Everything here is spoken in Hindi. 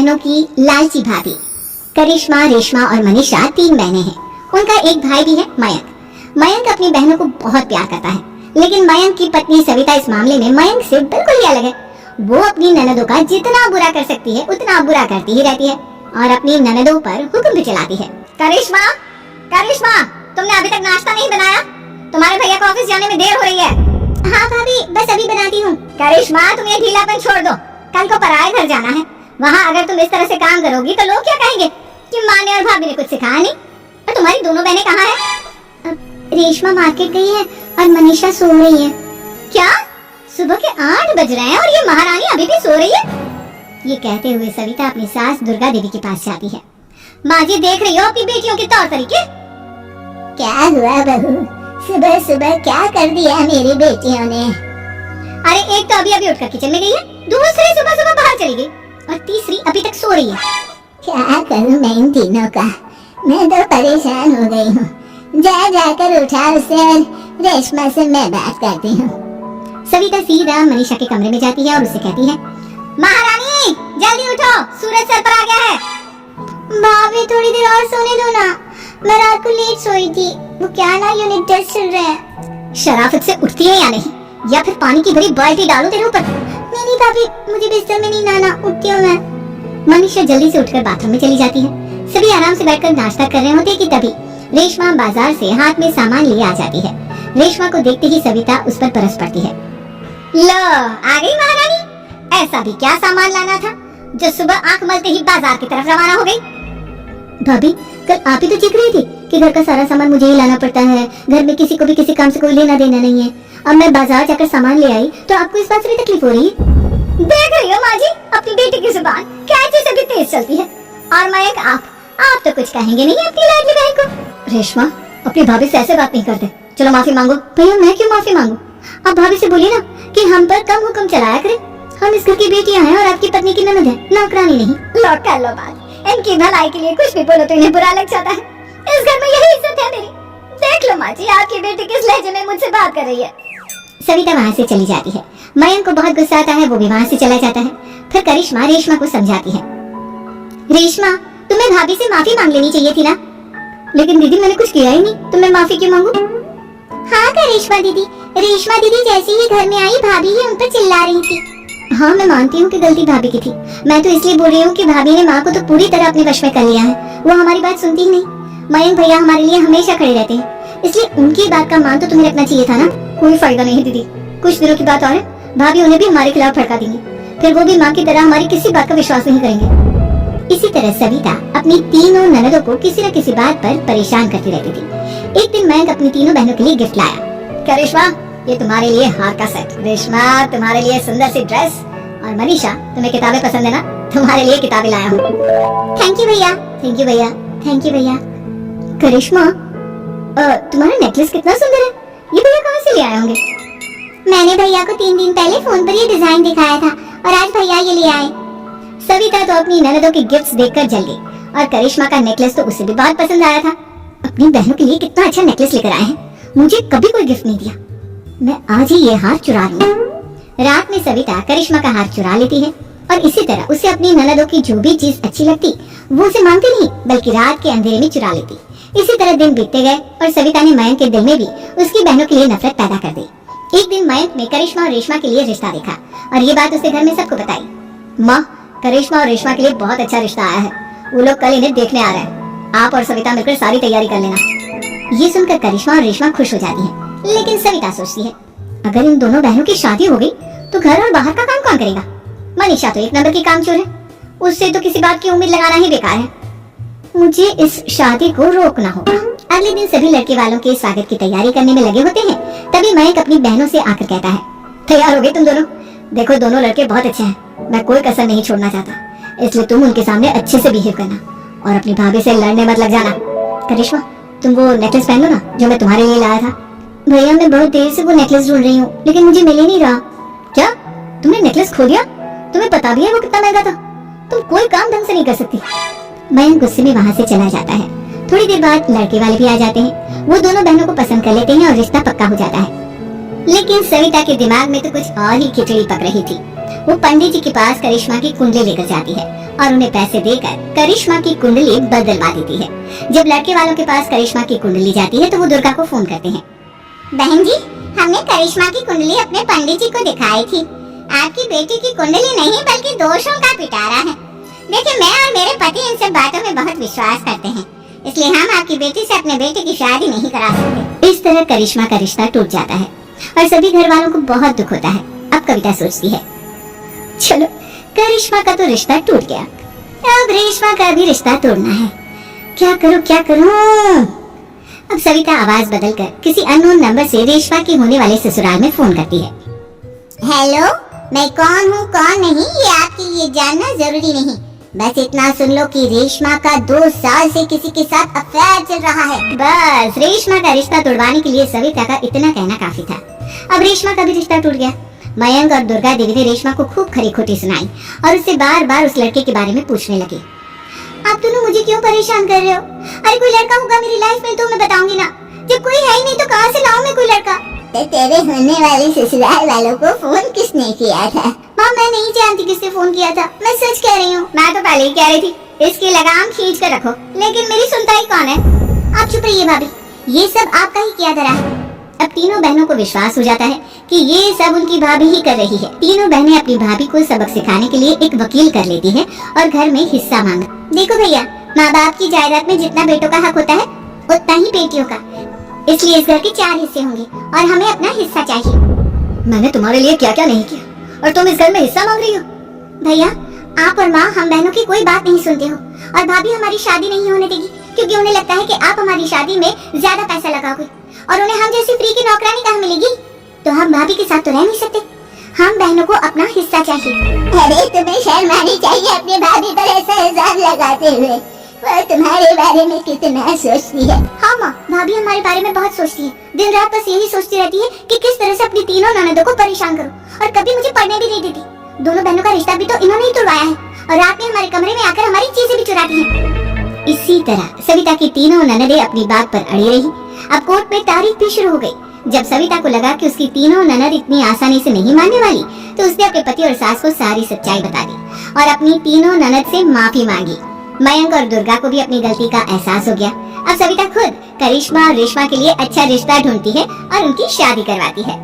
बहनों की लालची भाभी। करिश्मा, रेशमा और मनीषा 3 बहनें हैं। उनका एक भाई भी है, मयंक। मयंक अपनी बहनों को बहुत प्यार करता है, लेकिन मयंक की पत्नी सविता इस मामले में मयंक से बिल्कुल ही अलग है। वो अपनी ननदों का जितना बुरा कर सकती है उतना बुरा करती ही रहती है और अपनी ननदों पर हुक्म भी चलाती है। करिश्मा, करिश्मा, तुमने अभी तक नाश्ता नहीं बनाया? तुम्हारे भैया को ऑफिस जाने में देर हो रही है। हाँ भाभी, बस अभी बनाती हूँ। करिश्मा, तुम ये ढीलापन छोड़ दो, कल को पराये घर जाना है। वहाँ अगर तुम इस तरह से काम करोगी तो लोग क्या कहेंगे कि माँ ने और भाभी ने कुछ सिखाया नहीं। और तुम्हारी दोनों बहनें कहाँ हैं? रेशमा मार्केट गई है और मनीषा सो रही है। क्या? सुबह के 8 बज रहे हैं और ये महारानी अभी भी सो रही है? ये कहते हुए सविता अपनी सास दुर्गा देवी के पास जाती है। माँ जी, देख रही हो अपनी बेटियों के तौर तरीके? क्या हुआ बहू, सुबह सुबह क्या कर दिया मेरी बेटियों ने? अरे एक तो अभी अभी उठकर किचन में गई है, दूसरी सुबह सुबह बाहर चली गई और तीसरी अभी तक सो रही है। क्या करूं मैं इन तीनों का, मैं तो परेशान हो गई हूँ। जा जाकर उठा उसे और रेशमा से मैं बात करती हूँ। सविता सीधा मनीषा के कमरे में जाती है और उससे कहती है, महारानी जल्दी उठो, सूरज सर पर आ गया है। भाभी थोड़ी देर और सोने दो ना, मैं रात को लेट सोई थी। वो क्या ना यूनिट टेस्ट चल रहे हैं। शराफत से उठती है या नहीं, या फिर पानी की भरी बाल्टी डालो तेरे ऊपर। नहीं भाभी, मुझे बिस्तर में नहीं लाना, उठती हूँ मैं। मनीषा जल्दी से उठकर बाथरूम में चली जाती है। सभी आराम से बैठकर नाश्ता कर रहे होते कि तभी रेशमा बाजार से हाथ में सामान लिए आ जाती है। रेशमा को देखते ही सविता उस पर बरस पड़ती है। लो, आ गई महारानी। ऐसा भी क्या सामान लाना था जो सुबह आंख मलते ही बाजार की तरफ रवाना हो गई? भाभी, कल आप ही तो चीख रही थी कि घर का सारा सामान मुझे ही लाना पड़ता है, घर में किसी को भी किसी काम से कोई लेना देना नहीं है। अब मैं बाजार जाकर सामान ले आई तो आपको इस बात से भी तकलीफ हो रही है? देख रही हो माँ जी, अपनी बेटी की जुबान कैसे से भी तेज चलती है। और मयंक, आप तो कुछ कहेंगे नहीं अपनी लाडली बहन को। रेशमा, अपनी भाभी से ऐसे बात नहीं करते। चलो माफी मांगो। भैया, मैं क्यों माफी मांगू? आप भाभी से बोलिए ना कि हम पर कम हुक्म चलाया करें। हम इस घर की बेटियां हैं और आपकी पत्नी की ननद है, नौकरानी नहीं। लो कर लो बात, इनकी भलाई के लिए कुछ भी बोलो तो इन्हें बुरा लग जाता है। इस घर में यही इज्जत है मेरी। देख लो माँ जी, आपकी बेटी किस लहजे में मुझसे बात कर रही है। सविता वहाँ से चली जाती है। मयंक को बहुत गुस्सा आता है, वो भी वहाँ से चला जाता है। फिर करिश्मा रेशमा को समझाती है, रेशमा तुम्हें भाभी से माफी मांग लेनी चाहिए थी ना। लेकिन दीदी, मैंने कुछ किया ही नहीं, तो मैं माफी क्यों मांगू? हाँ करिश्मा दीदी, रेशमा दीदी जैसे ही घर में आई भाभी ही उन पर चिल्ला रही थी। हाँ, मैं मानती हूँ कि गलती भाभी की थी। मैं तो इसलिए बोल रही हूँ कि भाभी ने माँ को तो पूरी तरह अपने वश में कर लिया है। वो हमारी बात सुनती ही नहीं। मयंक भैया हमारे लिए हमेशा खड़े रहते हैं, इसलिए उनकी बात का मान तो तुम्हें रखना चाहिए था ना। कोई फायदा नहीं दीदी, कुछ दिनों की बात और है, भाभी उन्हें भी हमारे खिलाफ भड़का देंगी। फिर वो भी माँ की तरह हमारी किसी बात का विश्वास नहीं करेंगे। इसी तरह सविता अपनी तीनों ननदों को किसी न किसी बात पर परेशान करती रहती थी। एक दिन मयंक अपनी तीनों बहनों के लिए गिफ्ट लाया। क्या रेशमा, ये तुम्हारे लिए हार का सेट। रेशमा, तुम्हारे लिए सुंदर सी ड्रेस। और मनीषा, तुम्हें किताबें पसंद है ना, तुम्हारे लिए किताबें लाया हूँ। थैंक यू भैया, थैंक यू भैया, थैंक यू भैया। करिश्मा, तुम्हारा नेकलेस कितना सुंदर है, ये भैया कहाँ से ले आए होंगे? मैंने भैया को 3 दिन पहले फोन पर ये डिजाइन दिखाया था और आज भैया ये ले आए। सविता तो अपनी ननदों के गिफ्ट्स देखकर जल गई और करिश्मा का नेकलेस तो उसे भी बहुत पसंद आया था। अपनी बहनों के लिए कितना अच्छा नेकलेस लेकर आए हैं, मुझे कभी कोई गिफ्ट नहीं दिया। मैं आज ही ये हार चुरा लूं। रात में सविता करिश्मा का हार चुरा लेती है और इसी तरह उसे अपनी ननदों की जो भी चीज अच्छी लगती वो उसे मांगती नहीं, बल्कि रात के अंधेरे में चुरा लेती। इसी तरह दिन बीतते गए और सविता ने मयंक के दिल में भी उसकी बहनों के लिए नफरत पैदा कर दी। एक दिन मयंक ने करिश्मा और रेशमा के लिए रिश्ता देखा और ये बात उसने घर में सबको बताई। माँ, करिश्मा और रेशमा के लिए बहुत अच्छा रिश्ता आया है, वो लोग कल इन्हें देखने आ रहे हैं। आप और सविता मिलकर सारी तैयारी कर लेना। ये सुनकर करिश्मा और रेशमा खुश हो जाती है, लेकिन सविता सोचती है, अगर इन दोनों बहनों की शादी हो गई तो घर और बाहर का काम कौन करेगा? मनीषा तो 1 नंबर की कामचोर है, उससे तो किसी बात की उम्मीद लगाना ही बेकार है। मुझे इस शादी को रोकना होगा। अगले दिन सभी लड़के वालों के स्वागत की तैयारी करने में लगे होते हैं। तभी मयंक अपनी बहनों से आकर कहता है, तैयार हो गई तुम दोनों? देखो, दोनों लड़के बहुत अच्छे हैं, मैं कोई कसर नहीं छोड़ना चाहता, इसलिए तुम उनके सामने अच्छे से बिहेव करना और अपनी भाभी से लड़ने मत लग जाना। करिश्मा, तुम वो नेकलेस पहन लो ना जो मैं तुम्हारे लिए लाया था। भैया, मैं बहुत देर से वो नेकलेस ढूंढ रही हूँ, लेकिन मुझे मिल ही नहीं रहा। क्या तुमने नेकलेस खो दिया? तुम्हें पता भी है वो कितना महंगा था? तुम कोई काम ढंग से नहीं कर सकती। मयंक गुस्से में वहाँ से चला जाता है। थोड़ी देर बाद लड़के वाले भी आ जाते हैं। वो दोनों बहनों को पसंद कर लेते हैं और रिश्ता पक्का हो जाता है। लेकिन सविता के दिमाग में तो कुछ और ही खिचड़ी पक रही थी। वो पंडित जी के पास करिश्मा की कुंडली लेकर जाती है और उन्हें पैसे देकर करिश्मा की कुंडली बदलवा देती है। जब लड़के वालों के पास करिश्मा की कुंडली जाती है तो वो दुर्गा को फोन करते हैं। बहन जी, हमने करिश्मा की कुंडली अपने पंडित जी को दिखाई थी। आपकी बेटी की कुंडली नहीं बल्कि दोषों का पिटारा है। देखिए, मैं और मेरे पति इन सब बातों में बहुत विश्वास करते हैं, इसलिए हम आपकी बेटी से अपने बेटे की शादी नहीं करा सकते। इस तरह करिश्मा का रिश्ता टूट जाता है और सभी घर वालों को बहुत दुख होता है। अब कविता सोचती है, चलो करिश्मा का तो रिश्ता टूट गया, अब रेशमा का भी रिश्ता तोड़ना है। क्या करूं क्या करूं? अब सविता आवाज बदलकर किसी अननोन नंबर से रेशमा के होने वाले ससुराल में फोन करती है। हेलो, मैं कौन हूँ कौन नहीं ये आपके लिए जानना जरूरी नहीं, बस इतना सुन लो कि रेशमा का 2 साल से किसी के साथ अफेयर चल रहा है। बस रेशमा का रिश्ता तोड़वाने के लिए सविता का इतना कहना काफी था। अब रेशमा का भी रिश्ता टूट गया। मयंक और दुर्गा देवी ने रेशमा को खूब खरी खोटी सुनाई और उससे बार बार उस लड़के के बारे में पूछने लगे। आप दोनों मुझे क्यों परेशान कर रहे हो? अरे कोई लड़का होगा मेरी लाइफ में तो मैं बताऊंगी ना, जब कोई है ही नहीं तो कहाँ से लाऊं मैं कोई लड़का? तो तेरे होने वाले ससुराल वालों को फोन किसने किया था? माँ, मैं नहीं जानती किसने फोन किया था, मैं सच कह रही हूँ। मैं तो पहले ही कह रही थी इसकी लगाम खींच कर रखो, लेकिन मेरी सुनता ही कौन है? आप चुप रहिए भाभी, ये सब आपका ही किया धरा है। अब तीनों बहनों को विश्वास हो जाता है कि ये सब उनकी भाभी ही कर रही है। तीनों बहनें अपनी भाभी को सबक सिखाने के लिए एक वकील कर लेती है और घर में हिस्सा मांगा। देखो भैया, माँ बाप की जायदाद में जितना बेटों का हक होता है उतना ही बेटियों का, इसलिए इस घर के 4 हिस्से होंगे और हमें अपना हिस्सा चाहिए। मैंने तुम्हारे लिए क्या क्या नहीं किया और तुम इस घर में हिस्सा मांग रही हो? भैया, आप और माँ हम बहनों की कोई बात नहीं सुनते हो और भाभी हमारी शादी नहीं होने देगी क्योंकि उन्हें लगता है कि आप हमारी शादी में ज्यादा पैसा लगाओगे और उन्हें हम जैसी फ्री की नौकरानी कहाँ मिलेगी। तो हम भाभी के साथ तो रह नहीं सकते, हम बहनों को अपना हिस्सा चाहिए। अरे तुम्हें शर्म आनी चाहिए अपनी भाभी पर ऐसा इल्जाम लगाते हुए, वो तुम्हारे बारे में कितना सोचती है। हाँ माँ, भाभी हमारे बारे में बहुत सोचती है, दिन रात बस यही सोचती रहती है कि किस तरह से अपनी तीनों ननदों को परेशान करूं और कभी मुझे पढ़ने भी नहीं देती। दोनों बहनों का रिश्ता भी तो इन्होंने ही तोड़वाया है और रात में हमारे कमरे में आकर हमारी चीजें भी चुराती हैं। इसी तरह सविता की तीनों ननदें अपनी बात पर अड़ी रही। अब कोर्ट में तारीख भी शुरू हो गई। जब सविता को लगा कि उसकी तीनों ननद इतनी आसानी से नहीं मानने वाली, तो उसने अपने पति और सास को सारी सच्चाई बता दी और अपनी तीनों ननद से माफी मांगी। मयंक और दुर्गा को भी अपनी गलती का एहसास हो गया। अब सविता खुद करिश्मा और रेशमा के लिए अच्छा रिश्ता ढूंढती है और उनकी शादी करवाती है।